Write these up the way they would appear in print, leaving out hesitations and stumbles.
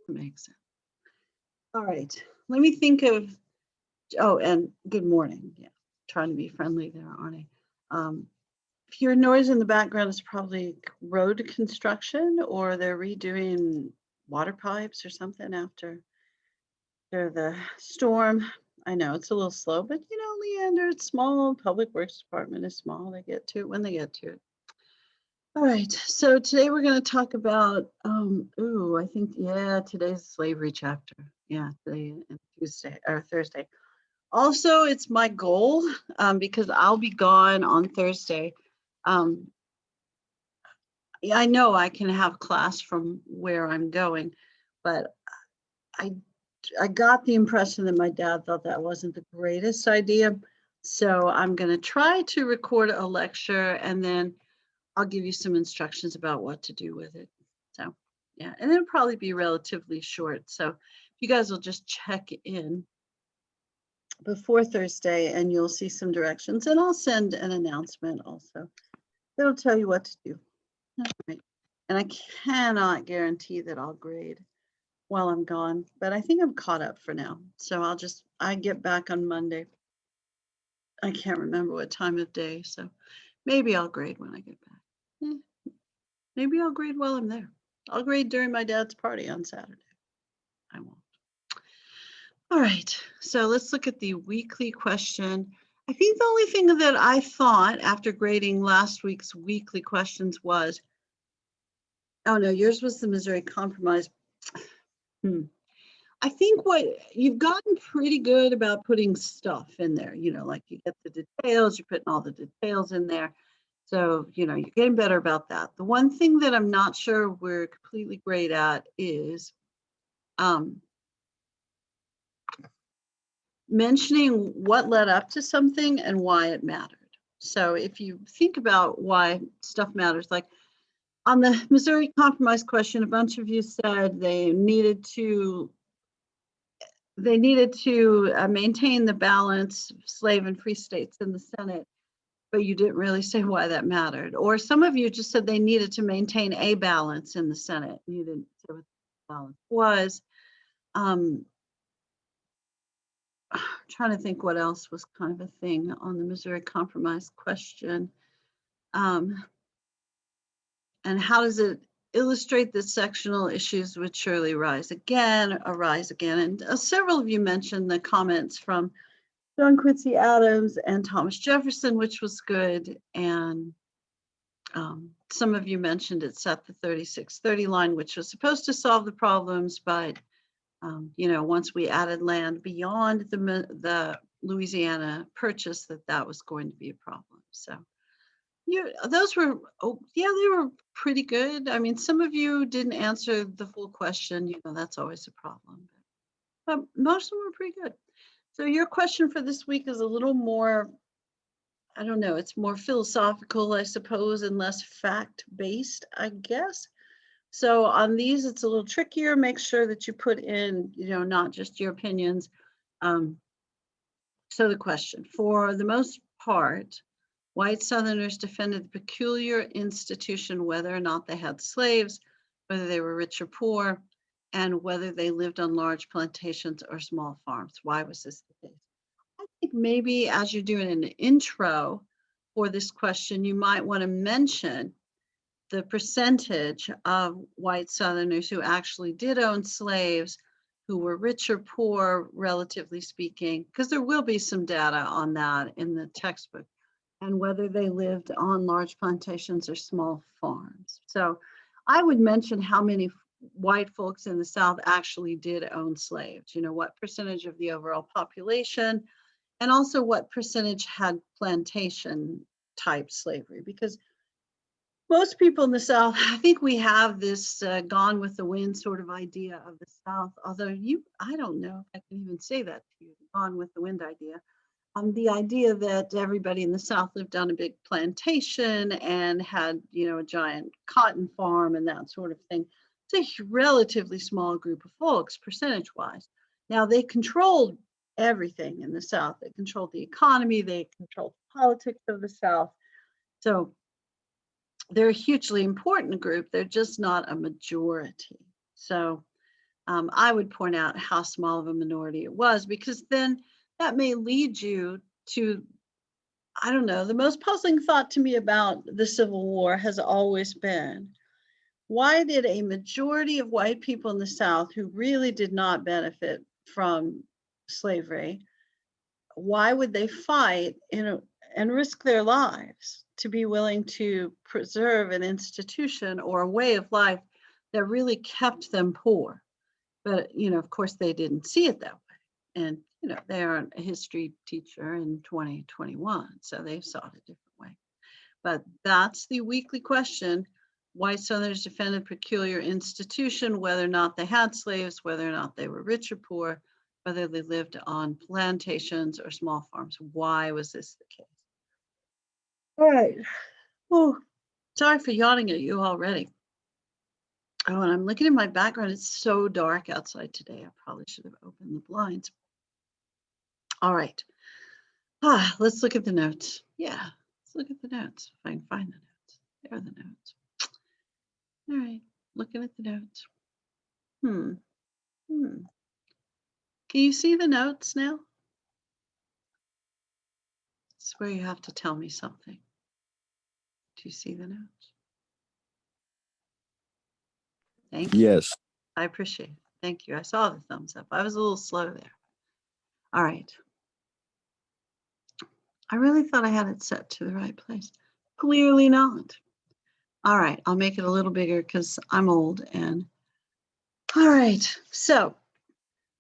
Makes sense. All right. Let me think of, oh, and good morning. Yeah. Trying to be friendly there, Arnie. If your noise in the background is probably road construction or they're redoing water pipes or something after the storm. I know it's a little slow, but Leander, it's small. Public Works Department is small. They get to it when they get to it. All right. So today we're going to talk about, I think, yeah, today's slavery chapter. Yeah, today and Tuesday or Thursday. Also, it's my goal because I'll be gone on Thursday. Yeah, I know I can have class from where I'm going, but I I got the impression that my dad thought that wasn't the greatest idea. So I'm going to try to record a lecture and then I'll give you some instructions about what to do with it. So, yeah, and it'll probably be relatively short. So you guys will just check in before Thursday and you'll see some directions and I'll send an announcement also. That'll tell you what to do. All right. And I cannot guarantee that I'll grade while I'm gone, but I think I'm caught up for now. So I get back on Monday. I can't remember what time of day, so maybe I'll grade when I get back. Maybe I'll grade while I'm there. I'll grade during my dad's party on Saturday. I won't. All right, so let's look at the weekly question. I think the only thing that I thought after grading last week's weekly questions was, oh no, yours was the Missouri Compromise. I think what you've gotten pretty good about putting stuff in there, like you get the details, you're putting all the details in there. So, you're getting better about that. The one thing that I'm not sure we're completely great at is mentioning what led up to something and why it mattered. So if you think about why stuff matters, like on the Missouri Compromise question, a bunch of you said they needed to maintain the balance of slave and free states in the Senate, but you didn't really say why that mattered. Or some of you just said they needed to maintain a balance in the Senate. You didn't say what the balance was. Trying to think what else was kind of a thing on the Missouri Compromise question. And how does it illustrate that sectional issues would surely arise again. And several of you mentioned the comments from John Quincy Adams and Thomas Jefferson, which was good. And some of you mentioned it set the 3630 line, which was supposed to solve the problems, but once we added land beyond the Louisiana Purchase, that was going to be a problem. So those were, they were pretty good. I mean, some of you didn't answer the full question, that's always a problem, but most of them were pretty good. So your question for this week is a little more, I don't know, it's more philosophical, I suppose, and less fact-based, I guess. So on these, it's a little trickier. Make sure that you put in, not just your opinions. So the question, for the most part, white Southerners defended the peculiar institution, whether or not they had slaves, whether they were rich or poor, and whether they lived on large plantations or small farms. Why was this the case? I think maybe as you're doing an intro for this question, you might want to mention the percentage of white Southerners who actually did own slaves, who were rich or poor, relatively speaking, because there will be some data on that in the textbook, and whether they lived on large plantations or small farms. So I would mention how many white folks in the South actually did own slaves, what percentage of the overall population, and also what percentage had plantation type slavery, because most people in the South, I think we have this gone with the wind sort of idea of the South, although I don't know if I can even say that to you, gone with the wind idea. The idea that everybody in the South lived on a big plantation and had, a giant cotton farm and that sort of thing. It's a relatively small group of folks, percentage-wise. Now, they controlled everything in the South. They controlled the economy, they controlled the politics of the South. So they're a hugely important group. They're just not a majority. So I would point out how small of a minority it was, because then that may lead you to, I don't know, the most puzzling thought to me about the Civil War has always been, why did a majority of white people in the South who really did not benefit from slavery, why would they fight and risk their lives to be willing to preserve an institution or a way of life that really kept them poor? But, of course, they didn't see it that way. And, they aren't a history teacher in 2021, so they saw it a different way. But that's the weekly question. White Southerners defended peculiar institution, whether or not they had slaves, whether or not they were rich or poor, whether they lived on plantations or small farms. Why was this the case? All right. Oh, sorry for yawning at you already. Oh, and I'm looking at my background. It's so dark outside today. I probably should have opened the blinds. All right. Let's look at the notes. Yeah, let's look at the notes. If I can find the notes. There are the notes. All right, looking at the notes. Can you see the notes now? This is where you have to tell me something. Do you see the notes? Thank you. Yes. I appreciate it. Thank you. I saw the thumbs up. I was a little slow there. All right. I really thought I had it set to the right place. Clearly not. All right, I'll make it a little bigger because I'm old. And all right, so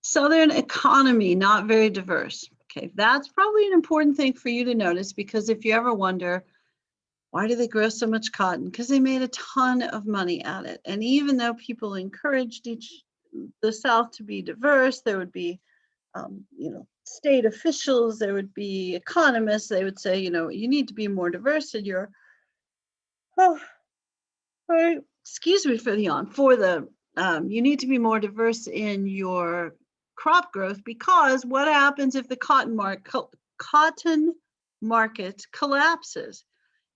Southern economy, not very diverse. Okay, that's probably an important thing for you to notice, because if you ever wonder, why do they grow so much cotton? Because they made a ton of money at it. And even though people encouraged the South to be diverse, there would be, state officials, there would be economists, they would say, you need to be more diverse in your, excuse me for the yawn, you need to be more diverse in your crop growth, because what happens if the cotton market collapses?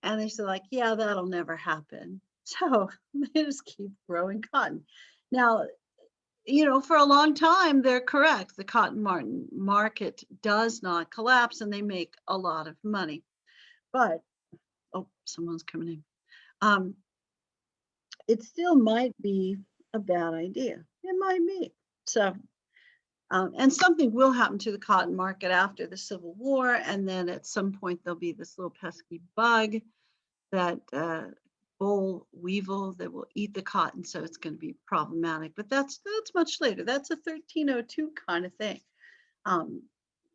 And they said, yeah, that'll never happen. So they just keep growing cotton. Now, for a long time, they're correct. The cotton market does not collapse, and they make a lot of money. But, oh, someone's coming in. It still might be a bad idea. It might be. So, and something will happen to the cotton market after the Civil War, and then at some point there'll be this little pesky bug, that boll weevil, that will eat the cotton, so it's going to be problematic. But that's much later. That's a 1302 kind of thing.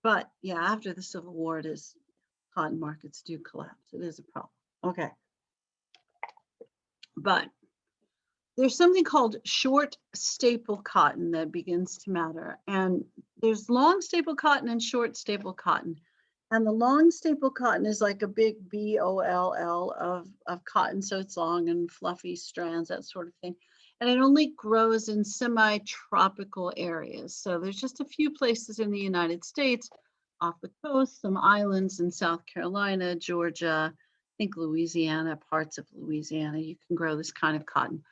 But yeah, after the Civil War, cotton markets do collapse. It is a problem. Okay. But there's something called short staple cotton that begins to matter. And there's long staple cotton and short staple cotton. And the long staple cotton is like a big BOLL of cotton. So it's long and fluffy strands, that sort of thing. And it only grows in semi-tropical areas. So there's just a few places in the United States, off the coast, some islands in South Carolina, Georgia, I think Louisiana, parts of Louisiana, you can grow this kind of cotton.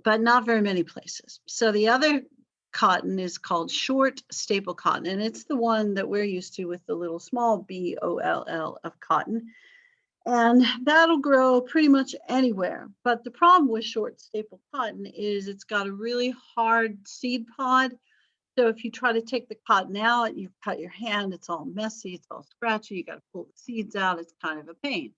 But not very many places. So the other cotton is called short staple cotton, and it's the one that we're used to with the little small BOLL of cotton. And that'll grow pretty much anywhere. But the problem with short staple cotton is it's got a really hard seed pod. So if you try to take the cotton out, you cut your hand, it's all messy, it's all scratchy, you got to pull the seeds out, it's kind of a pain.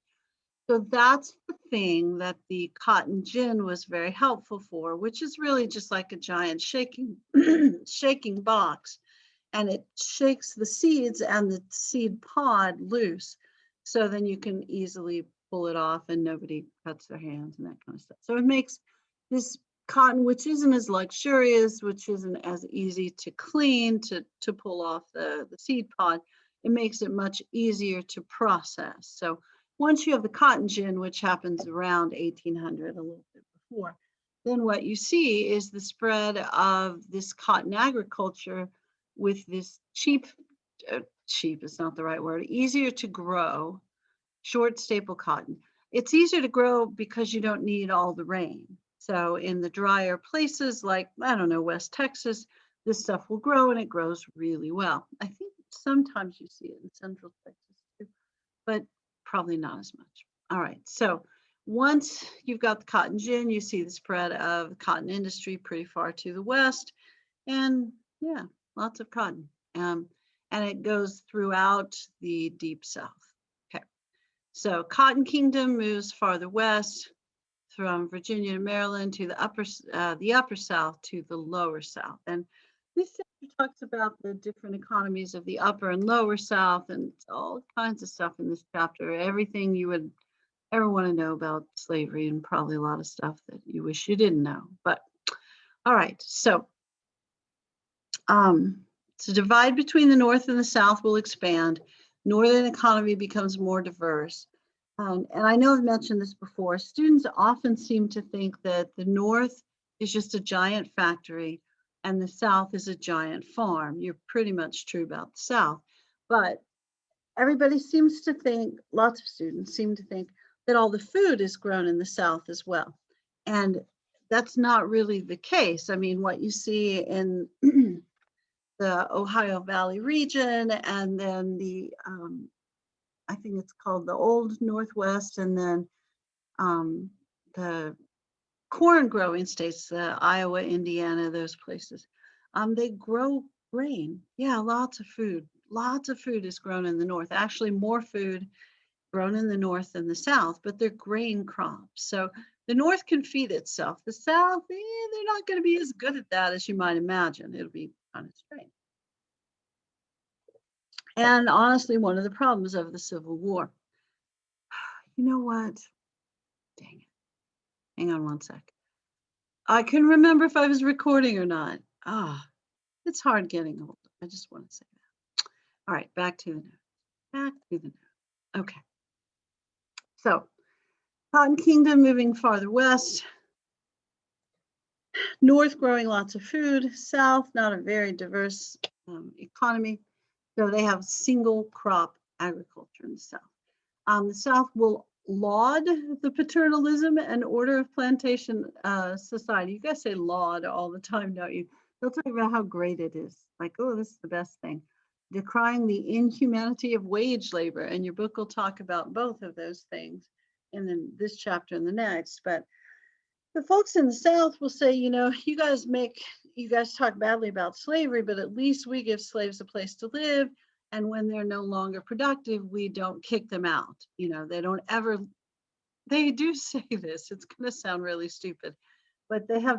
So that's the thing that the cotton gin was very helpful for, which is really just like a giant shaking box, and it shakes the seeds and the seed pod loose. So then you can easily pull it off and nobody cuts their hands and that kind of stuff. So it makes this cotton, which isn't as luxurious, which isn't as easy to clean, to pull off the seed pod, it makes it much easier to process. So once you have the cotton gin, which happens around 1800, a little bit before, then what you see is the spread of this cotton agriculture with this cheap is not the right word, easier to grow short staple cotton. It's easier to grow because you don't need all the rain. So in the drier places like, I don't know, West Texas, this stuff will grow and it grows really well. I think sometimes you see it in Central Texas too, but probably not as much. All right, so once you've got the cotton gin, you see the spread of the cotton industry pretty far to the west, and yeah, lots of cotton. And it goes throughout the deep south. Okay, so Cotton Kingdom moves farther west from Virginia to Maryland to the upper south to the lower south. And this chapter talks about the different economies of the upper and lower south, and all kinds of stuff in this chapter. Everything you would ever want to know about slavery, and probably a lot of stuff that you wish you didn't know. But all right, so divide between the North and the South will expand. Northern economy becomes more diverse. And I know I've mentioned this before. Students often seem to think that the North is just a giant factory and the South is a giant farm. You're pretty much true about the South. But everybody seems to think, lots of students seem to think that all the food is grown in the South as well. And that's not really the case. I mean, what you see in the Ohio Valley region, and then I think it's called the Old Northwest, and then the corn growing states, the Iowa, Indiana, those places. They grow grain. Yeah, lots of food. Lots of food is grown in the North. Actually, more food grown in the North than the South, but they're grain crops. So the North can feed itself. The South, they're not going to be as good at that as you might imagine. It'll be kind of strange. And honestly, one of the problems of the Civil War. You know what? Dang it. Hang on one sec. I couldn't remember if I was recording or not. It's hard getting old. I just want to say that. All right, back to the note. Back to the note. Okay. So, Cotton Kingdom moving farther west. North growing lots of food. South, not a very diverse economy. So they have single crop agriculture in the South. The South will laud the paternalism and order of plantation society. You guys say laud all the time, don't you? They'll talk about how great it is. Like, oh, this is the best thing. Decrying the inhumanity of wage labor. And your book will talk about both of those things in this chapter and the next. But the folks in the South will say, you know, you guys talk badly about slavery, but at least we give slaves a place to live. And when they're no longer productive, we don't kick them out. You know, they do say this. It's going to sound really stupid, but they have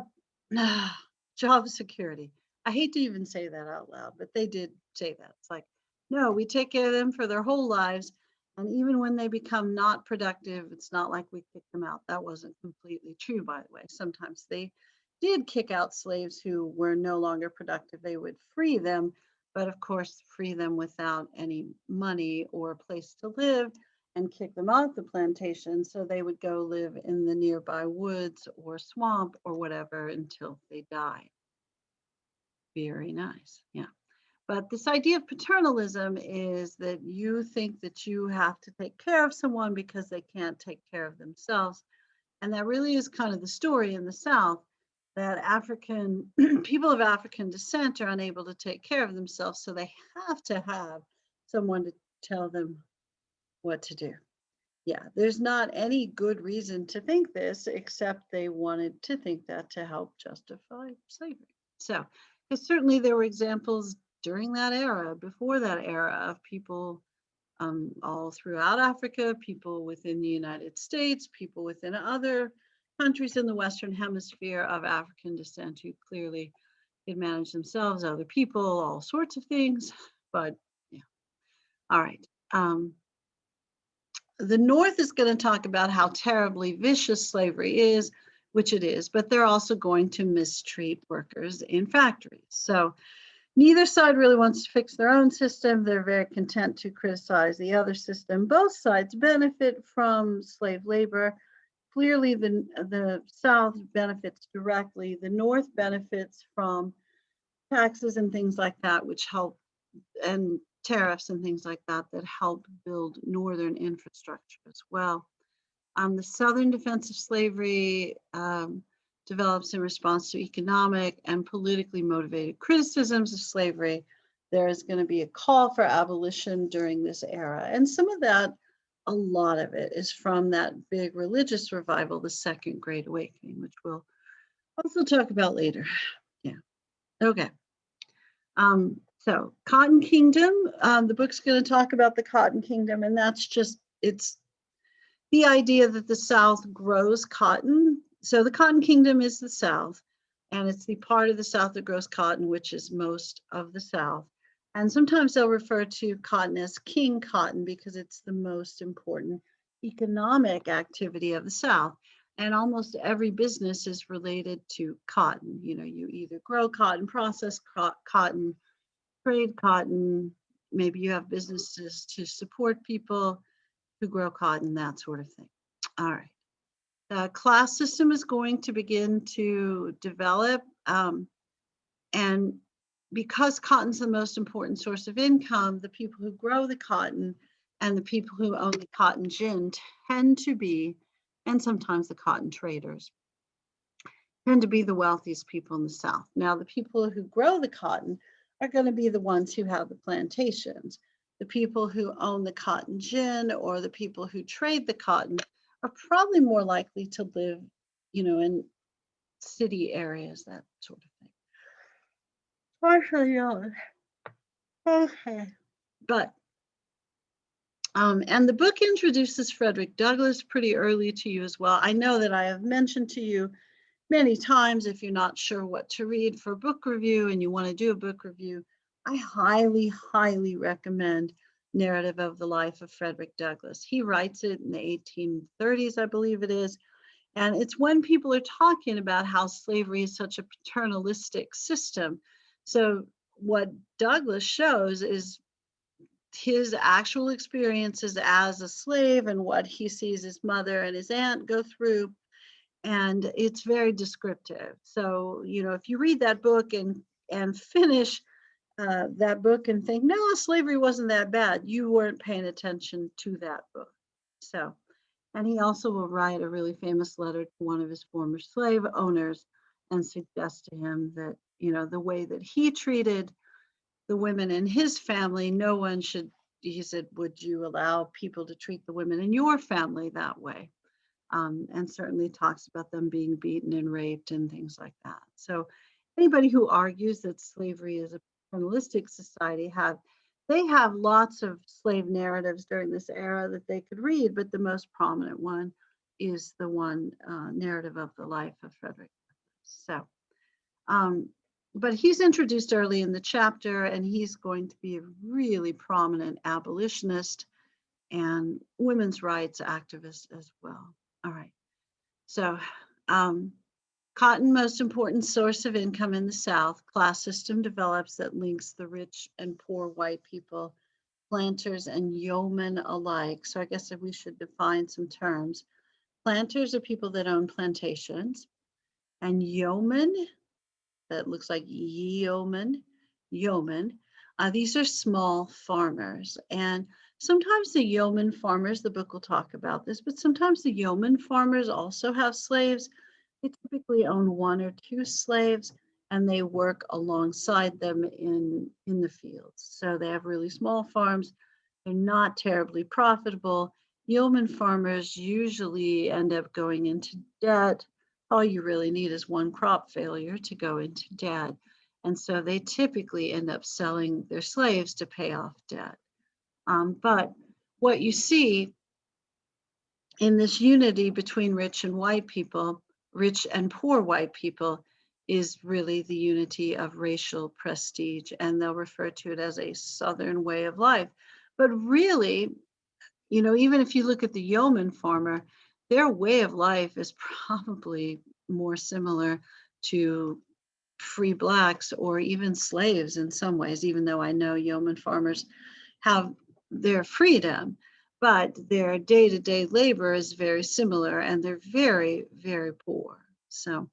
job security. I hate to even say that out loud, but they did say that. It's like, no, we take care of them for their whole lives. And even when they become not productive, it's not like we kick them out. That wasn't completely true, by the way. Sometimes they did kick out slaves who were no longer productive. They would free them, but of course, free them without any money or a place to live and kick them off the plantation. So they would go live in the nearby woods or swamp or whatever until they died. Very nice. Yeah. But this idea of paternalism is that you think that you have to take care of someone because they can't take care of themselves. And that really is kind of the story in the South, that African people of African descent are unable to take care of themselves. So they have to have someone to tell them what to do. Yeah, there's not any good reason to think this, except they wanted to think that to help justify slavery. So, because certainly there were examples during that era, before that era, of people all throughout Africa, people within the United States, people within other countries in the Western Hemisphere of African descent who clearly could manage themselves, other people, all sorts of things. But yeah, all right. The North is going to talk about how terribly vicious slavery is, which it is, but they're also going to mistreat workers in factories. So neither side really wants to fix their own system. They're very content to criticize the other system. Both sides benefit from slave labor. Clearly, the South benefits directly. The North benefits from taxes and things like that, which help, and tariffs and things like that, that help build Northern infrastructure as well. The Southern defense of slavery develops in response to economic and politically motivated criticisms of slavery. There is going to be a call for abolition during this era. And some of that, a lot of it, is from that big religious revival, the Second Great Awakening, which we'll also talk about later. Yeah. Okay. So Cotton Kingdom, the book's going to talk about the Cotton Kingdom, and that's just, it's the idea that the South grows cotton. So the Cotton Kingdom is the South, and it's the part of the South that grows cotton, which is most of the South. And sometimes they'll refer to cotton as King Cotton because it's the most important economic activity of the South. And almost every business is related to cotton. You know, you either grow cotton, process cotton, trade cotton, maybe you have businesses to support people who grow cotton, that sort of thing. All right. The class system is going to begin to develop. And because cotton's the most important source of income, the people who grow the cotton and the people who own the cotton gin tend to be, and sometimes the cotton traders, tend to be the wealthiest people in the South. Now, the people who grow the cotton are going to be the ones who have the plantations. The people who own the cotton gin or the people who trade the cotton are probably more likely to live, you know, in city areas, that sort of thing. Okay. But, and the book introduces Frederick Douglass pretty early to you as well. I know that I have mentioned to you many times, if you're not sure what to read for a book review and you want to do a book review, I highly, highly recommend Narrative of the Life of Frederick Douglass. He writes it in the 1830s, I believe it is. And it's when people are talking about how slavery is such a paternalistic system. So what Douglass shows is his actual experiences as a slave and what he sees his mother and his aunt go through. And it's very descriptive. So, you know, if you read that book and finish that book and think, no, slavery wasn't that bad, you weren't paying attention to that book. So, and he also will write a really famous letter to one of his former slave owners and suggest to him that, you know, the way that he treated the women in his family, no one should, he said, would you allow people to treat the women in your family that way? And certainly talks about them being beaten and raped and things like that. So anybody who argues that slavery is a paternalistic society they have lots of slave narratives during this era that they could read, but the most prominent one is the one Narrative of the Life of Frederick. So, but he's introduced early in the chapter, and he's going to be a really prominent abolitionist and women's rights activist as well. All right. So, cotton, most important source of income in the South. Class system develops that links the rich and poor white people, planters and yeomen alike. So I guess if we should define some terms. Planters are people that own plantations, and yeomen, that looks like yeoman, these are small farmers. And sometimes the yeoman farmers, the book will talk about this, but sometimes the yeoman farmers also have slaves. They typically own one or two slaves, and they work alongside them in the fields. So they have really small farms. They're not terribly profitable. Yeoman farmers usually end up going into debt. All you really need is one crop failure to go into debt. And so they typically end up selling their slaves to pay off debt. But what you see in this unity between rich and white people, rich and poor white people, is really the unity of racial prestige. And they'll refer to it as a Southern way of life. But really, you know, even if you look at the yeoman farmer, their way of life is probably more similar to free blacks or even slaves in some ways, even though I know yeoman farmers have their freedom, but their day-to-day labor is very similar, and they're very, very poor. So,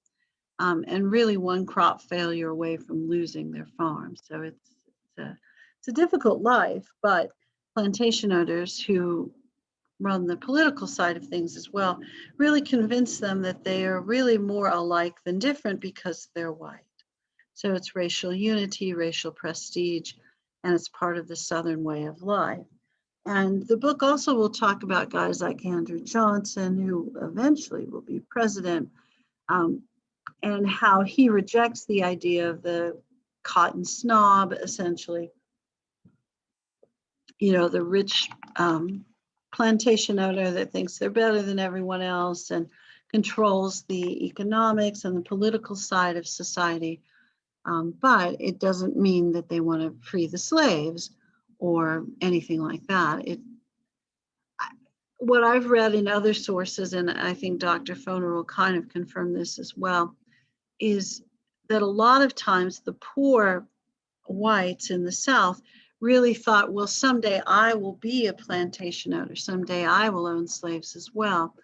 and really one crop failure away from losing their farm. So it's a difficult life, but plantation owners who run the political side of things as well, really convince them that they are really more alike than different because they're white. So it's racial unity, racial prestige, and it's part of the Southern way of life. And the book also will talk about guys like Andrew Johnson, who eventually will be president, um, and how he rejects the idea of the cotton snob, essentially, the rich plantation owner that thinks they're better than everyone else and controls the economics and the political side of society. But it doesn't mean that they want to free the slaves or anything like that. What I've read in other sources, and I think Dr. Foner will kind of confirm this as well, is that a lot of times the poor whites in the South really thought, well, someday I will be a plantation owner. Someday I will own slaves as well.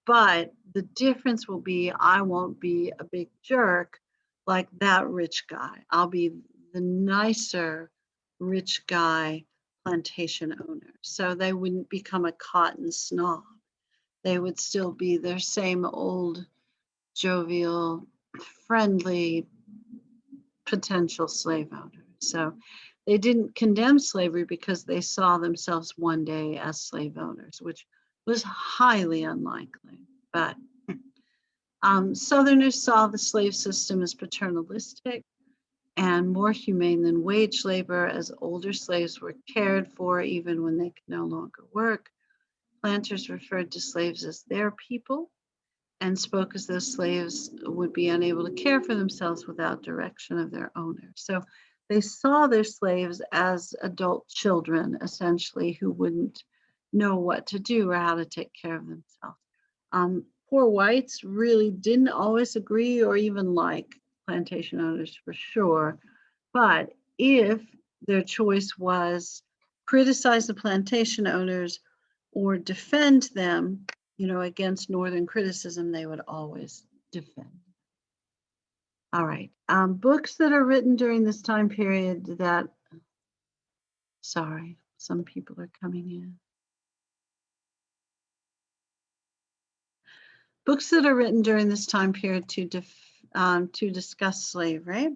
But the difference will be I won't be a big jerk like that rich guy. I'll be the nicer rich guy plantation owner. So they wouldn't become a cotton snob. They would still be their same old jovial, friendly potential slave owner. So they didn't condemn slavery because they saw themselves one day as slave owners, which was highly unlikely. But Southerners saw the slave system as paternalistic and more humane than wage labor, as older slaves were cared for even when they could no longer work. Planters referred to slaves as their people and spoke as though slaves would be unable to care for themselves without direction of their owner. So they saw their slaves as adult children, essentially, who wouldn't know what to do or how to take care of themselves. Poor whites really didn't always agree or even like plantation owners for sure. But if their choice was criticize the plantation owners or defend them, against Northern criticism, they would always defend. All right. Books that are written during this time period sorry, some people are coming in. Books that are written during this time period to discuss slavery.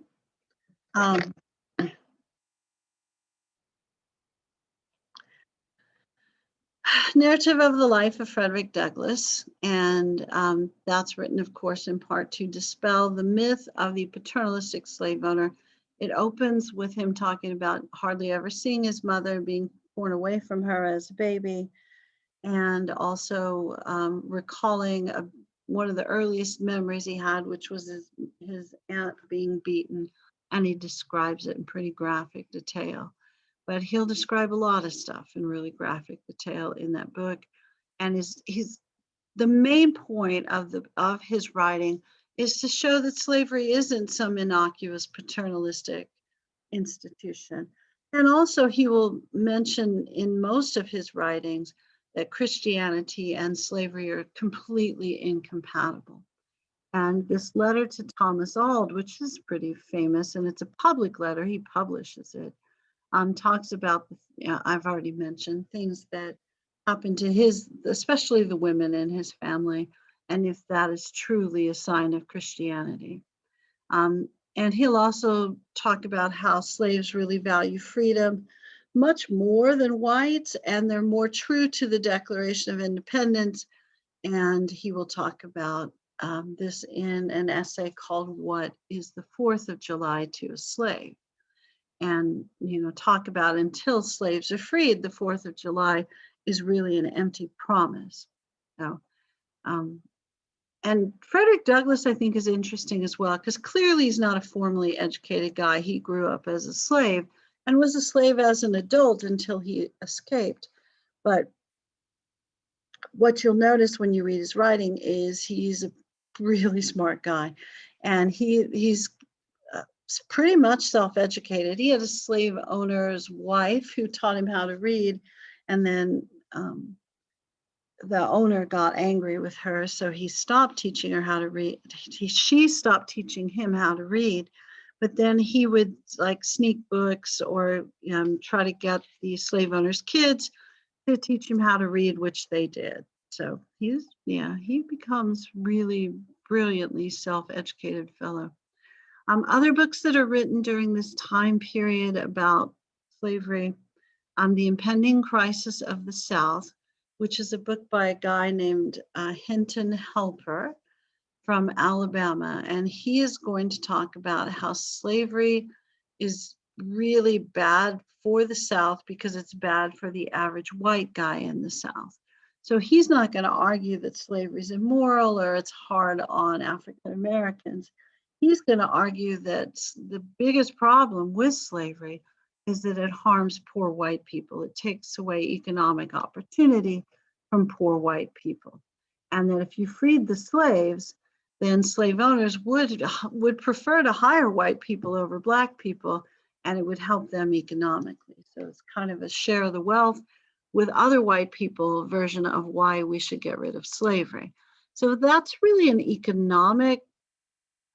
Narrative of the Life of Frederick Douglass, and that's written, of course, in part to dispel the myth of the paternalistic slave owner. It opens with him talking about hardly ever seeing his mother, being torn away from her as a baby, and also recalling one of the earliest memories he had, which was his aunt being beaten, and he describes it in pretty graphic detail. But he'll describe a lot of stuff in really graphic detail in that book. And he's the main point of his writing is to show that slavery isn't some innocuous paternalistic institution. And also he will mention in most of his writings that Christianity and slavery are completely incompatible. And this letter to Thomas Auld, which is pretty famous, and it's a public letter, he publishes it, talks about, I've already mentioned, things that happened to especially the women in his family, and if that is truly a sign of Christianity. And he'll also talk about how slaves really value freedom much more than whites, and they're more true to the Declaration of Independence. And he will talk about this in an essay called What is the 4th of July to a Slave? And talk about until slaves are freed, the 4th of July is really an empty promise. So, and Frederick Douglass, I think, is interesting as well, because clearly he's not a formally educated guy. He grew up as a slave and was a slave as an adult until he escaped. But what you'll notice when you read his writing is he's a really smart guy, and he's pretty much self-educated. He had a slave owner's wife who taught him how to read, and then the owner got angry with her, so he stopped teaching her how to read. She stopped teaching him how to read, but then he would like sneak books or try to get the slave owner's kids to teach him how to read, which they did. So he becomes really brilliantly self-educated fellow. Other books that are written during this time period about slavery, The Impending Crisis of the South, which is a book by a guy named Hinton Helper from Alabama. And he is going to talk about how slavery is really bad for the South because it's bad for the average white guy in the South. So he's not going to argue that slavery is immoral or it's hard on African Americans. He's going to argue that the biggest problem with slavery is that it harms poor white people. It takes away economic opportunity from poor white people. And that if you freed the slaves, then slave owners would prefer to hire white people over black people, and it would help them economically. So it's kind of a share of the wealth with other white people version of why we should get rid of slavery. So that's really an economic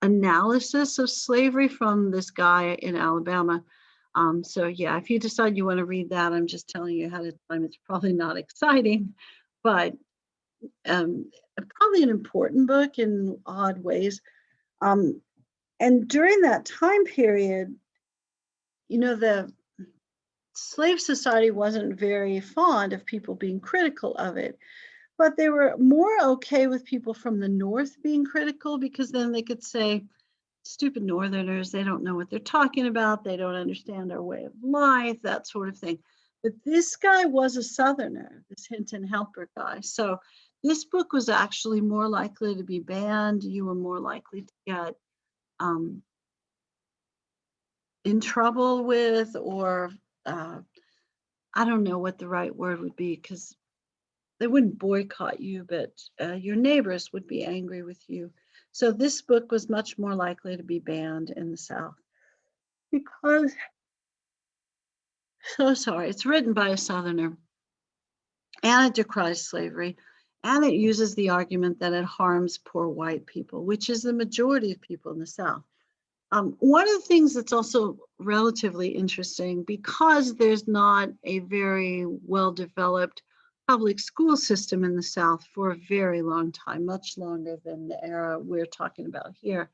analysis of slavery from this guy in Alabama. So yeah, if you decide you want to read that, I'm just telling you ahead of time, it's probably not exciting, but probably an important book in odd ways. And during that time period, the slave society wasn't very fond of people being critical of it, but they were more okay with people from the North being critical because then they could say, stupid Northerners, they don't know what they're talking about, they don't understand our way of life, that sort of thing. But this guy was a Southerner, this Hinton Helper guy. So this book was actually more likely to be banned. You were more likely to get in trouble with, or I don't know what the right word would be, because they wouldn't boycott you, but your neighbors would be angry with you. So this book was much more likely to be banned in the South because, so sorry, it's written by a Southerner and it decries slavery, and it uses the argument that it harms poor white people, which is the majority of people in the South. One of the things that's also relatively interesting, because there's not a very well-developed public school system in the South for a very long time, much longer than the era we're talking about here.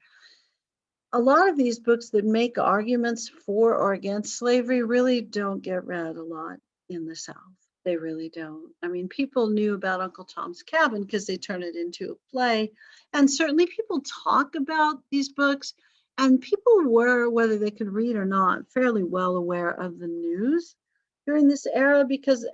A lot of these books that make arguments for or against slavery really don't get read a lot in the South. They really don't. I mean, people knew about Uncle Tom's Cabin because they turned it into a play. And certainly people talk about these books, and people were, whether they could read or not, fairly well aware of the news during this era, because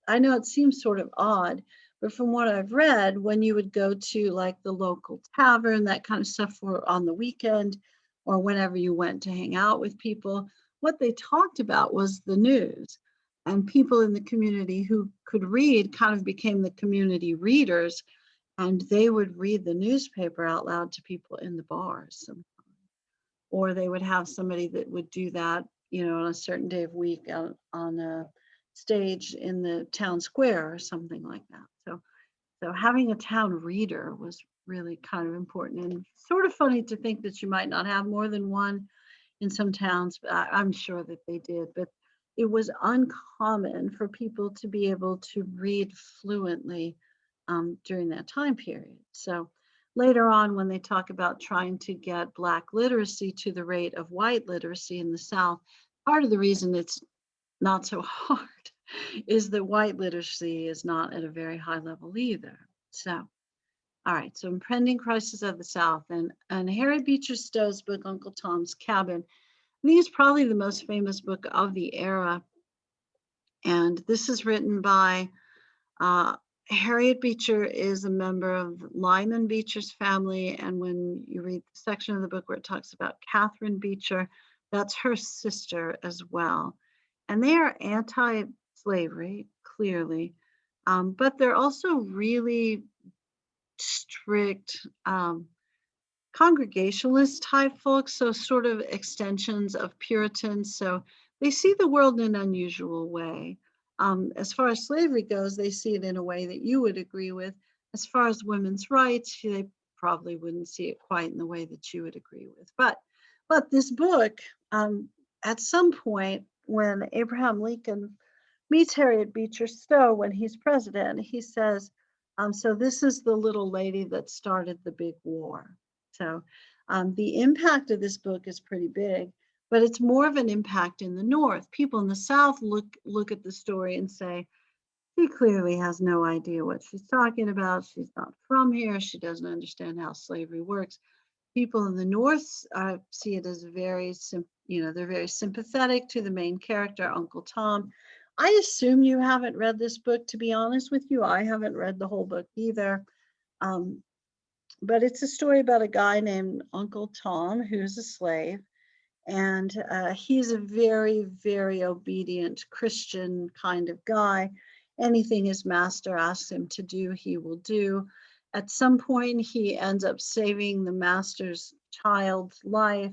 I know it seems sort of odd, but from what I've read, when you would go to like the local tavern, that kind of stuff for on the weekend, or whenever you went to hang out with people, what they talked about was the news. And people in the community who could read kind of became the community readers, and they would read the newspaper out loud to people in the bars. Or they would have somebody that would do that, on a certain day of week on a stage in the town square or something like that. So having a town reader was really kind of important, and sort of funny to think that you might not have more than one in some towns, but I'm sure that they did. But it was uncommon for people to be able to read fluently during that time period. So later on, when they talk about trying to get Black literacy to the rate of white literacy in the South, part of the reason it's not so hard is that white literacy is not at a very high level either. So, all right, so Impending Crisis of the South, and Harriet Beecher Stowe's book, Uncle Tom's Cabin. I think it's probably the most famous book of the era. And this is written by Harriet Beecher is a member of Lyman Beecher's family. And when you read the section of the book where it talks about Catherine Beecher, that's her sister as well. And they are anti-slavery, clearly, but they're also really strict Congregationalist type folks, so sort of extensions of Puritans. So they see the world in an unusual way. As far as slavery goes, they see it in a way that you would agree with. As far as women's rights, they probably wouldn't see it quite in the way that you would agree with. But this book, at some point, when Abraham Lincoln meets Harriet Beecher Stowe when he's president. He says, so this is the little lady that started the big war. So the impact of this book is pretty big, but it's more of an impact in the North. People in the South look at the story and say, she clearly has no idea what she's talking about. She's not from here. She doesn't understand how slavery works. People in the North see it as very, they're very sympathetic to the main character, Uncle Tom. I assume you haven't read this book, to be honest with you. I haven't read the whole book either. But it's a story about a guy named Uncle Tom who's a slave. And he's a very, very obedient Christian kind of guy. Anything his master asks him to do, he will do. At some point, he ends up saving the master's child's life.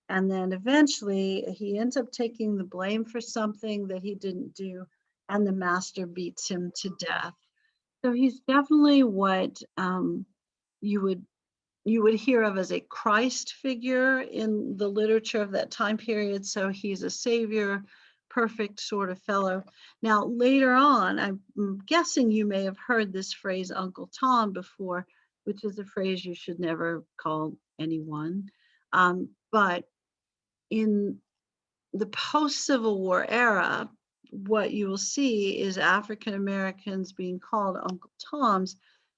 And then eventually, he ends up taking the blame for something that he didn't do. And the master beats him to death. So he's definitely what you would hear of as a Christ figure in the literature of that time period. So he's a savior, perfect sort of fellow. Now, later on, I'm guessing you may have heard this phrase, Uncle Tom, before, which is a phrase you should never call anyone. But in the post-Civil War era, what you will see is African Americans being called Uncle Toms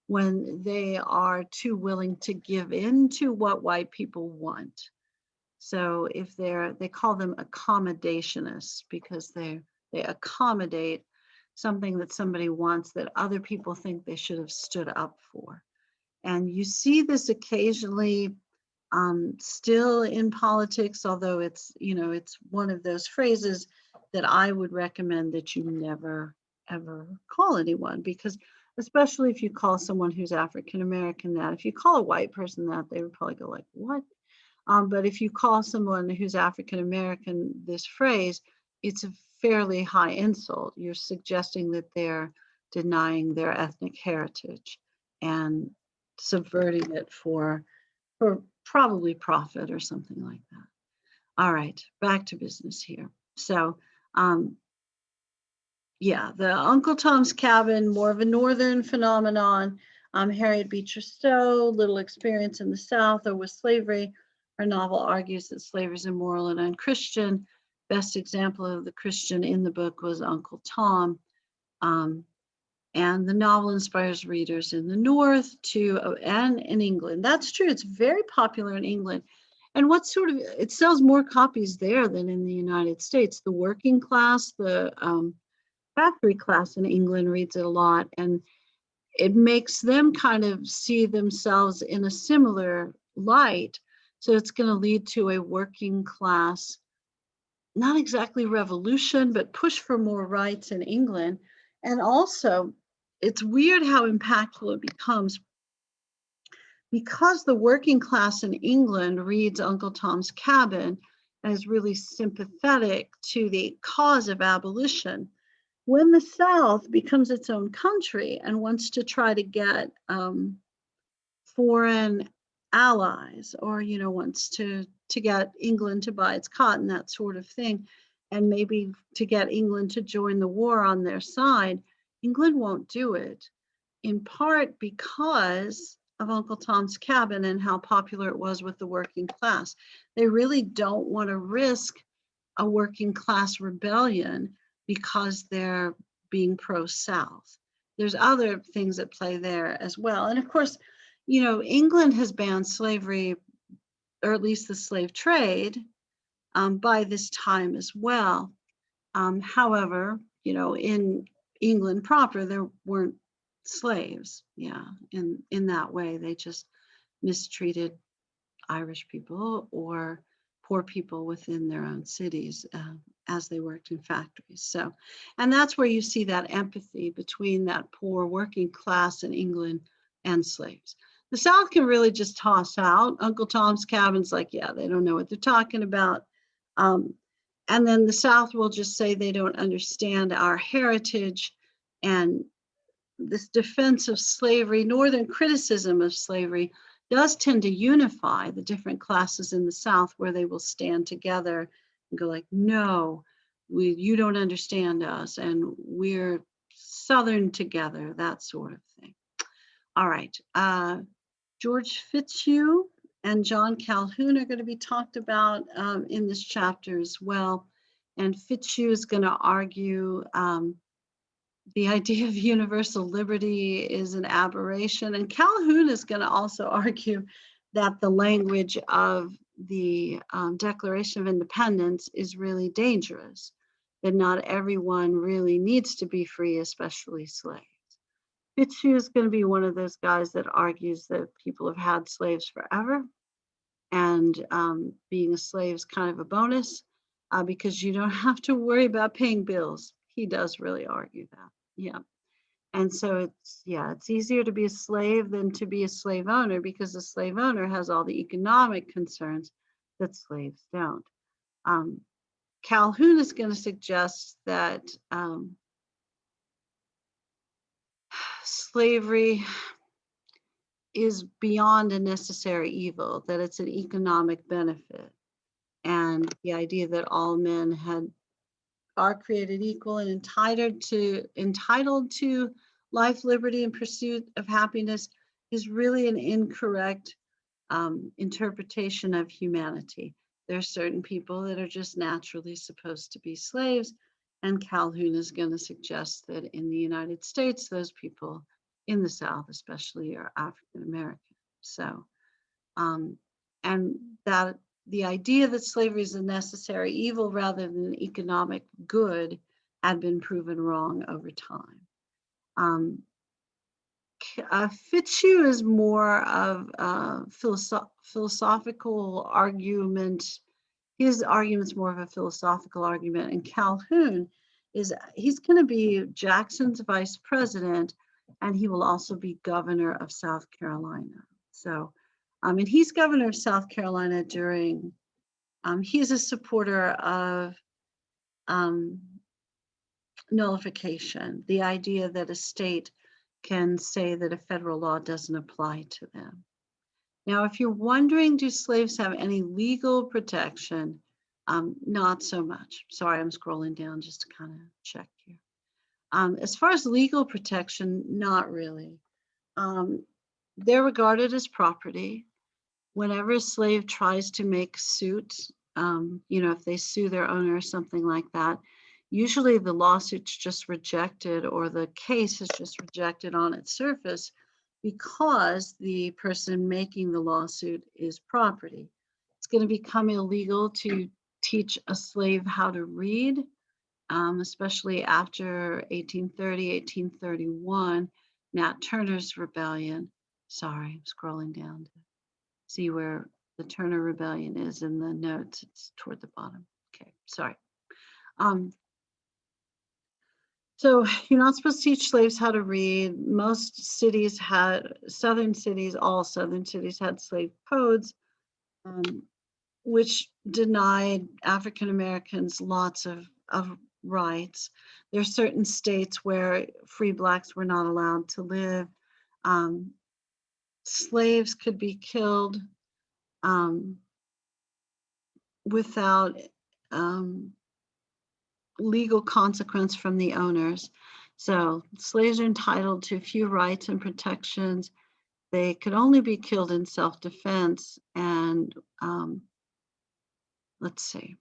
when they are too willing to give in to what white people want. So if they call them accommodationists because they accommodate something that somebody wants that other people think they should have stood up for. And you see this occasionally still in politics, although it's one of those phrases that I would recommend that you never ever call anyone, because especially if you call someone who's African American that, if you call a white person that, they would probably go like, what? But if you call someone who's African American this phrase, it's a fairly high insult. You're suggesting that they're denying their ethnic heritage and subverting it for probably profit or something like that. All right, back to business here. So, yeah, the Uncle Tom's Cabin, more of a Northern phenomenon. Harriet Beecher Stowe, little experience in the South or with slavery. Her novel argues that slavery is immoral and unchristian. Best example of the Christian in the book was Uncle Tom. And the novel inspires readers in the North and in England. That's true, it's very popular in England. And it sells more copies there than in the United States. The working class, the factory class in England reads it a lot, and it makes them kind of see themselves in a similar light. So it's going to lead to a working class, not exactly revolution, but push for more rights in England. And also, it's weird how impactful it becomes because the working class in England reads Uncle Tom's Cabin and is really sympathetic to the cause of abolition. When the South becomes its own country and wants to try to get foreign allies, or wants to get England to buy its cotton, that sort of thing, and maybe to get England to join the war on their side, England won't do it, in part because of Uncle Tom's Cabin and how popular it was with the working class. They really don't want to risk a working class rebellion because they're being pro-South. There's other things at play there as well. And of course, England has banned slavery, or at least the slave trade, by this time as well. However, in England proper, there weren't slaves, in that way. They just mistreated Irish people or poor people within their own cities as they worked in factories. So, and that's where you see that empathy between that poor working class in England and slaves. The South can really just toss out Uncle Tom's Cabin's like, yeah, they don't know what they're talking about. And then the South will just say they don't understand our heritage and this defense of slavery, Northern criticism of slavery does tend to unify the different classes in the South, where they will stand together and go like, no, you don't understand us, and we're Southern together, that sort of thing. All right. George Fitzhugh and John Calhoun are going to be talked about in this chapter as well. And Fitzhugh is going to argue the idea of universal liberty is an aberration. And Calhoun is going to also argue that the language of the Declaration of Independence is really dangerous, that not everyone really needs to be free, especially slaves. Fitzhugh is going to be one of those guys that argues that people have had slaves forever, and being a slave is kind of a bonus because you don't have to worry about paying bills. He does really argue that. Yeah. And so it's easier to be a slave than to be a slave owner, because a slave owner has all the economic concerns that slaves don't. Calhoun is going to suggest that slavery is beyond a necessary evil, that it's an economic benefit. And the idea that all men are created equal and entitled to life, liberty, and pursuit of happiness is really an incorrect interpretation of humanity. There are certain people that are just naturally supposed to be slaves, and Calhoun is going to suggest that in the United States, those people in the South especially are African American. So, and that the idea that slavery is a necessary evil rather than an economic good had been proven wrong over time. Fitzhugh is more of a philosophical argument. His argument's more of a philosophical argument, and Calhoun he's going to be Jackson's vice president, and he will also be governor of South Carolina. So, and he's governor of South Carolina during. He's a supporter of nullification, the idea that a state can say that a federal law doesn't apply to them. Now, if you're wondering, do slaves have any legal protection? Not so much. Sorry, I'm scrolling down just to kind of check here. As far as legal protection, not really. They're regarded as property. Whenever a slave tries to make suit, if they sue their owner or something like that, usually the lawsuit's just rejected, or the case is just rejected on its surface, because the person making the lawsuit is property. It's going to become illegal to teach a slave how to read, especially after 1830, 1831, Nat Turner's rebellion. Sorry, I'm scrolling down to see where the Turner Rebellion is in the notes. It's toward the bottom. Okay, sorry. So you're not supposed to teach slaves how to read. Most cities had, all southern cities had slave codes, which denied African Americans lots of rights. There are certain states where free blacks were not allowed to live. Slaves could be killed without legal consequence from the owners. So slaves are entitled to few rights and protections. They could only be killed in self-defense. And let's see,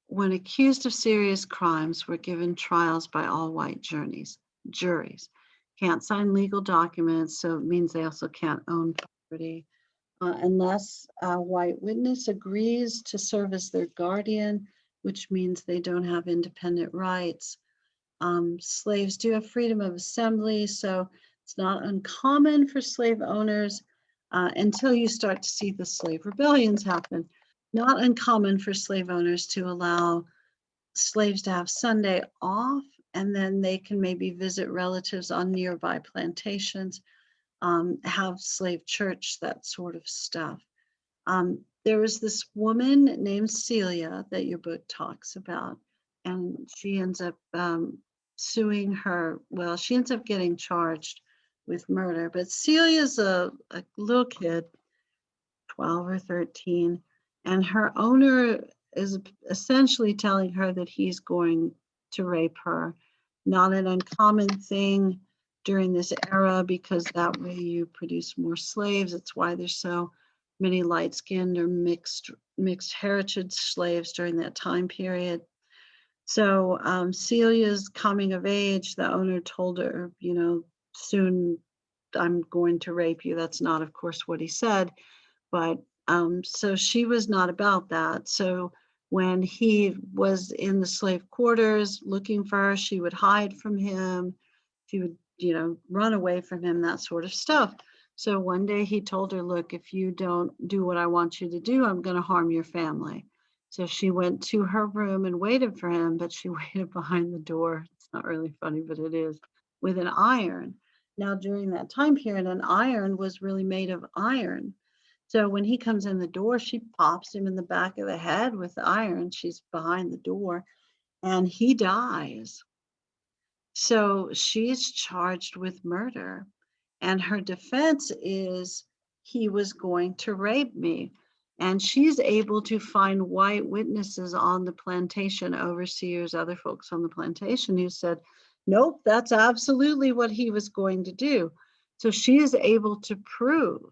when accused of serious crimes, were given trials by all white juries. Can't sign legal documents, so it means they also can't own property. Unless a white witness agrees to serve as their guardian, which means they don't have independent rights. Slaves do have freedom of assembly, so it's not uncommon for slave owners, until you start to see the slave rebellions happen, not uncommon for slave owners to allow slaves to have Sunday off, and then they can maybe visit relatives on nearby plantations, have slave church, that sort of stuff. There was this woman named Celia that your book talks about, and she ends up suing her. Well, she ends up getting charged with murder, but Celia's a little kid, 12 or 13, and her owner is essentially telling her that he's going to rape her. Not an uncommon thing during this era, because that way you produce more slaves. It's why there's so many light-skinned or mixed heritage slaves during that time period. So Celia's coming of age, the owner told her, soon I'm going to rape you. That's not, of course, what he said, but so she was not about that. So when he was in the slave quarters looking for her, she would hide from him. She would, run away from him, that sort of stuff. So one day he told her, look, if you don't do what I want you to do, I'm going to harm your family. So she went to her room and waited for him, but she waited behind the door. It's not really funny, but it is, with an iron. Now, during that time period, an iron was really made of iron. So when he comes in the door, she pops him in the back of the head with the iron. She's behind the door, and he dies. So she's charged with murder. And her defense is, he was going to rape me. And she's able to find white witnesses on the plantation, overseers, other folks on the plantation, who said, nope, that's absolutely what he was going to do. So she is able to prove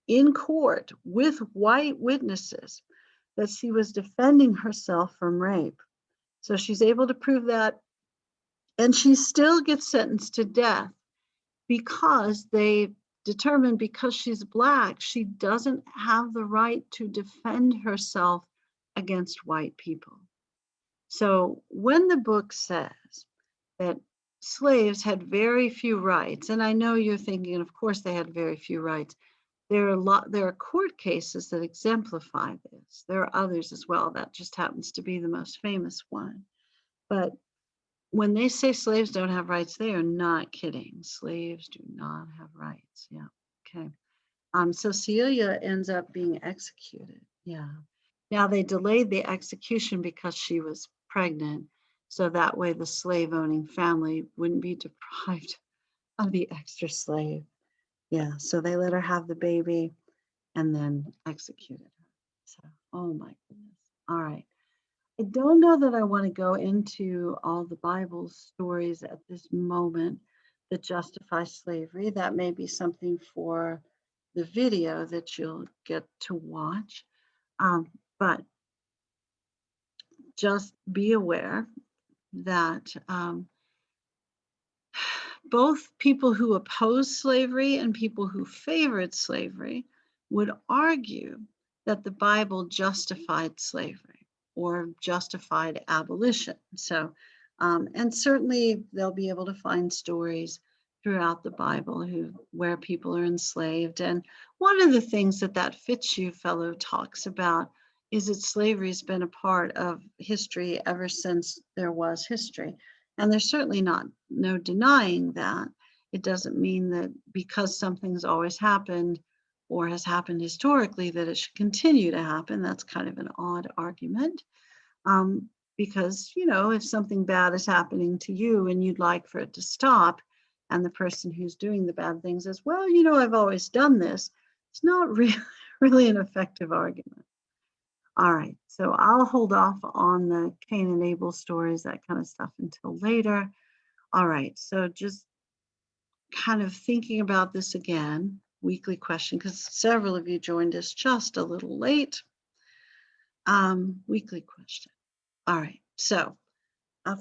in court with white witnesses that she was defending herself from rape. So she's able to prove that, and she still gets sentenced to death, because they determined, because she's Black, she doesn't have the right to defend herself against white people. So when the book says that slaves had very few rights, and I know you're thinking, of course they had very few rights, there are court cases that exemplify this. There are others as well. That just happens to be the most famous one. But when they say slaves don't have rights, they are not kidding. Slaves do not have rights. Yeah. Okay. So Celia ends up being executed. Yeah. Now they delayed the execution because she was pregnant, so that way the slave-owning family wouldn't be deprived of the extra slave. Yeah. So they let her have the baby and then executed her. So, oh my goodness. All right. I don't know that I want to go into all the Bible stories at this moment that justify slavery. That may be something for the video that you'll get to watch. But just be aware that both people who oppose slavery and people who favored slavery would argue that the Bible justified slavery or justified abolition. So, and certainly they'll be able to find stories throughout the Bible where people are enslaved. And one of the things that Fitzhugh talks about is that slavery has been a part of history ever since there was history. And there's certainly no denying that. It doesn't mean that because something's always happened or has happened historically that it should continue to happen. That's kind of an odd argument. Because, if something bad is happening to you and you'd like for it to stop, and the person who's doing the bad things says, well, I've always done this, it's not really an effective argument. All right, so I'll hold off on the Cain and Abel stories, that kind of stuff, until later. All right, so just kind of thinking about this again, weekly question, because several of you joined us just a little late. Weekly question. All right, so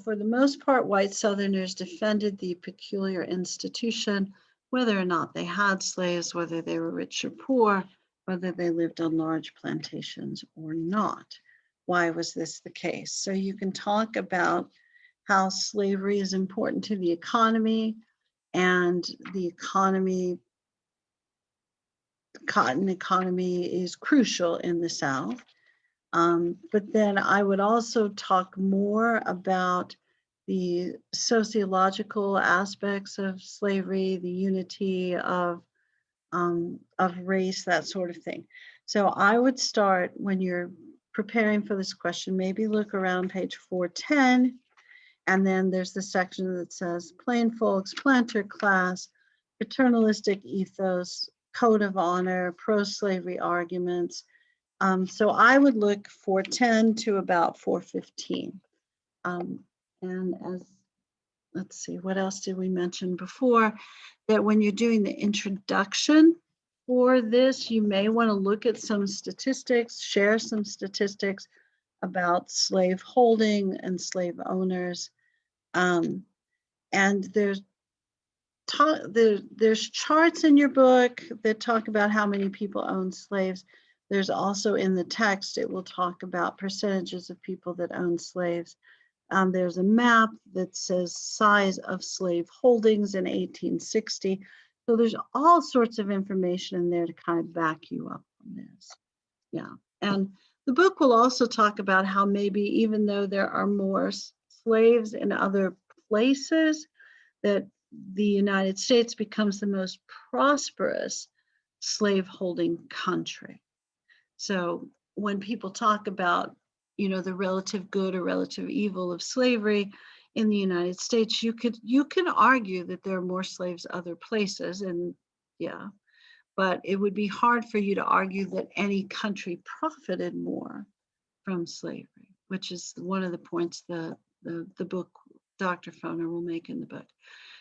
for the most part, white Southerners defended the peculiar institution, whether or not they had slaves, whether they were rich or poor, whether they lived on large plantations or not. Why was this the case? So you can talk about how slavery is important to the economy, and the cotton economy is crucial in the South. But then I would also talk more about the sociological aspects of slavery, the unity of race, that sort of thing. So I would start, when you're preparing for this question, maybe look around page 410, and then there's the section that says plain folks, planter class, paternalistic ethos, code of honor, pro-slavery arguments, So I would look 410 to about 415. And let's see, what else did we mention before? That when you're doing the introduction for this, you may want to look at some statistics, share some statistics about slave holding and slave owners. And there's charts in your book that talk about how many people own slaves. There's also in the text, it will talk about percentages of people that own slaves. There's a map that says size of slave holdings in 1860. So there's all sorts of information in there to kind of back you up on this. Yeah. And the book will also talk about how maybe even though there are more slaves in other places, that the United States becomes the most prosperous slaveholding country. So when people talk about, the relative good or relative evil of slavery in the United States, you can argue that there are more slaves other places, and yeah, but it would be hard for you to argue that any country profited more from slavery, which is one of the points the book, Dr. Foner will make in the book.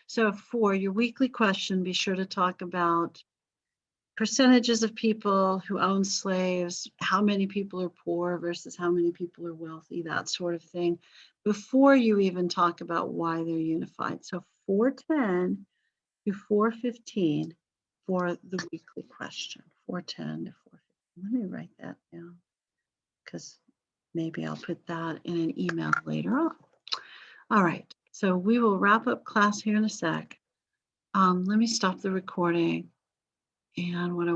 So for your weekly question, be sure to talk about percentages of people who own slaves, how many people are poor versus how many people are wealthy, that sort of thing, before you even talk about why they're unified. So 410 to 415 for the weekly question, 410 to 415. Let me write that down because maybe I'll put that in an email later on. All right, so we will wrap up class here in a sec. Let me stop the recording. And what I